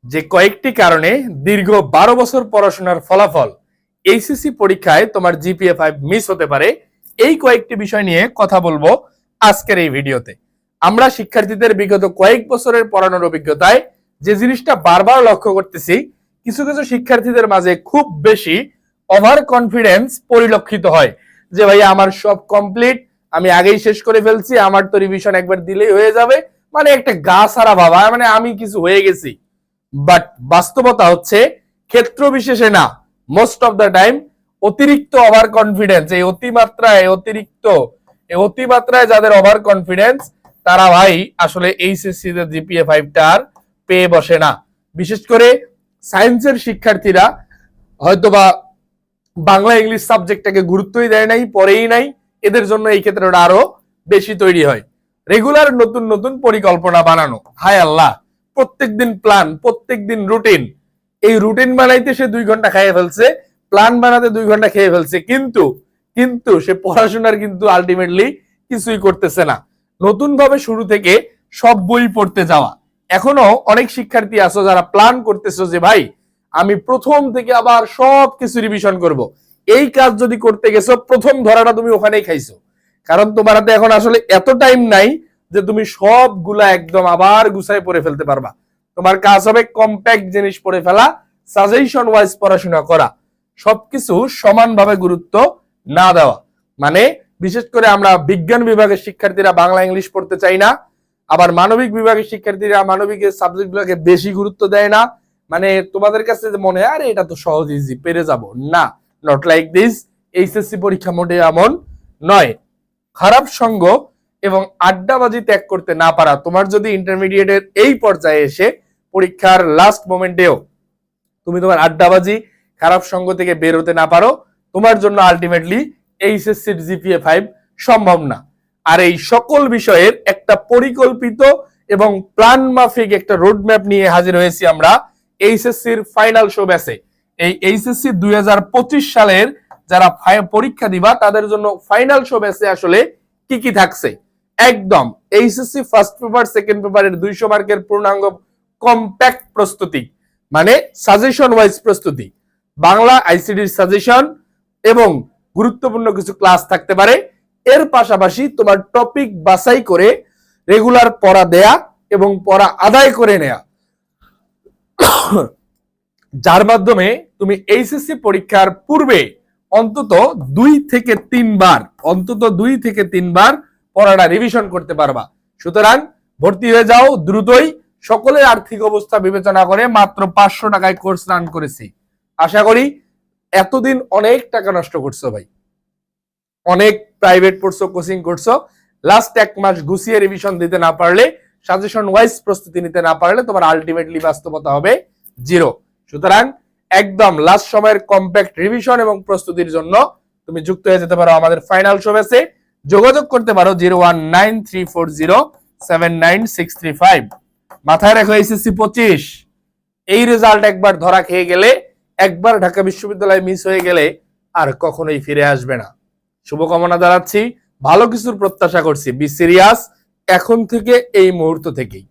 যে কয়েকটি কারণে দীর্ঘ 12 বছর পড়াশোনার ফলাফল এইচএসসি পরীক্ষায় তোমার জিপিএ 5 মিস হতে পারে, এই কয়েকটি বিষয় নিয়ে কথা বলবো আজকের এই ভিডিওতে। আমরা শিক্ষার্থীদের বিগত কয়েক বছরের পড়ানোর অভিজ্ঞতায় যে জিনিসটা বারবার লক্ষ্য করতেছি, কিছু কিছু শিক্ষার্থীদের মাঝে খুব বেশি ওভার কনফিডেন্স পরিলক্ষিত হয় যে ভাই আমার সব কমপ্লিট, আমি আগেই শেষ করে ফেলছি, আমার তো রিভিশন একবার দিলেই হয়ে যাবে, মানে একটা গা সারা ভাবা, মানে আমি কিছু হয়ে গেছি। বাট বাস্তবতা হচ্ছে ক্ষেত্র বিশেষে না, মোস্ট অফ দ্য টাইম অতিরিক্ত ওভার কনফিডেন্স, এই অতিমাত্রায় যাদের ওভার কনফিডেন্স তারা ভাই আসলে এইচএসসি তে জিপিএ 5টা আর পেয়ে বসে না। বিশেষ করে সায়েন্সের শিক্ষার্থীরা হয়তোবা বাংলা ইংলিশ সাবজেক্টটাকে গুরুত্বই দেয় নাই, পড়েই নাই, এদের জন্য এই ক্ষেত্রটা আরো বেশি তৈরি হয়। রেগুলার নতুন নতুন পরিকল্পনা বানানো, হায় আল্লাহ, প্রত্যেকদিন প্ল্যান, প্রত্যেকদিন রুটিন। এই রুটিন বানাইতে সে 2 ঘন্টা খেয়ে ফেলছে, প্ল্যান বানাতে 2 ঘন্টা খেয়ে ফেলছে, কিন্তু সে পড়াশোনার কিন্তু আলটিমেটলি কিছুই করতেছে না। নতুন ভাবে শুরু থেকে সব বই পড়তে যাওয়া। এখনো অনেক শিক্ষার্থী আছো যারা প্ল্যান করতেছো যে ভাই আমি প্রথম থেকে আবার সব কিছু রিভিশন করব। এই কাজ যদি করতে গেছো, প্রথম ধরাটা তুমি ওখানেই খাইছো, কারণ তোমার হাতে এখন আসলে এত টাইম নাই যে তুমি সবগুলা একদম আবার গুছায় পড়ে ফেলতে পারবা। তোমার কাজ হবে কম্প্যাক্ট জিনিস পড়ে ফেলা, সাজেশন ওয়াইজ পড়াশোনা করা, সবকিছু সমানভাবে গুরুত্ব না দেওয়া। মানে বিশেষ করে আমরা বিজ্ঞান বিভাগের শিক্ষার্থীরা বাংলা ইংলিশ পড়তে চাই না, আবার মানবিক বিভাগের শিক্ষার্থীরা মানবিকের সাবজেক্টগুলোকে বেশি গুরুত্ব দেয় না। মানে তোমাদের কাছে মনে হয় আরে এটা তো সহজ, ইজি, পেরে যাব, না, নট লাইক দিস। এইচএসসি পরীক্ষা মোটে এমন নয়। খারাপ সঙ্গ এবং আড্ডাবাজি ত্যাগ করতে না পারা, তোমার যদি ইন্টারমিডিয়েটের এই পর্যায়ে এসে পরীক্ষার লাস্ট মোমেন্টেও তুমি তোমার আড্ডাবাজি খারাপ সঙ্গ থেকে বের হতে না পারো, তোমার জন্য আলটিমেটলি এইচএসসির জিপিএ 5 সম্ভব না। আর এই সকল বিষয়ের একটা পরিকল্পিত এবং প্ল্যান মাফিক একটা রোডম্যাপ নিয়ে হাজির হয়েছি আমরা এইচএসসির ফাইনাল শো ব্যাচে। এই এইচএসসি 2025 সালের যারা পরীক্ষা দিবা তাদের জন্য ফাইনাল শো ব্যাচে আসলে কি কি থাকছে একদম এইচএসসি ফার্স্ট পেপার সেকেন্ড পেপারের 200 মার্কের পূর্ণাঙ্গ কম্প্যাক্ট প্রস্তুতি, মানে সাজেশন ওয়াইজ প্রস্তুতি, বাংলা আইসিডির সাজেশন এবং গুরুত্বপূর্ণ কিছু ক্লাস থাকতে পারে। এর পাশাপাশি তোমার টপিক বাছাই করে রেগুলার পড়া দেয়া এবং পড়া আদায় করে নেয়া, যার মাধ্যমে তুমি এইচএসসি পরীক্ষার পূর্বে অন্তত 2 থেকে 3 বার পড়াটা রিভিশন করতে পারবা। সুতরাং ভর্তি হয়ে যাও দ্রুতই। সকলের আর্থিক অবস্থা বিবেচনা করে মাত্র 500 টাকায় কোর্স রান করেছি। আশা করি এতদিন অনেক টাকা নষ্ট করছো ভাই, অনেক প্রাইভেট পড়ছো, কোচিং করছো, লাস্ট 1 মাস গুছিয়ে রিভিশন দিতে না পারলে, সাজেশন ওয়াইজ প্রস্তুতি নিতে না পারলে তোমার আলটিমেটলি বাস্তবতা হবে 0। সুতরাং একদম লাস্ট সময়ের কম্প্যাক্ট রিভিশন এবং প্রস্তুতির জন্য তুমি যুক্ত হয়ে যেতে পারো আমাদের ফাইনাল শো ব্যাচে। যোগাযোগ করতে পারো 0193407965। মাথায় রাখো এইচএসসি 25 এই রেজাল্ট একবার ধরা খেয়ে গেলে, একবার ঢাকা বিশ্ববিদ্যালয় মিস হয়ে গেলে আর কখনোই ফিরে আসবে না। শুভকামনা জানাচ্ছি, ভালো কিছুর প্রত্যাশা করছি। বি সিরিয়াস এখন থেকে, এই মুহূর্ত থেকেই।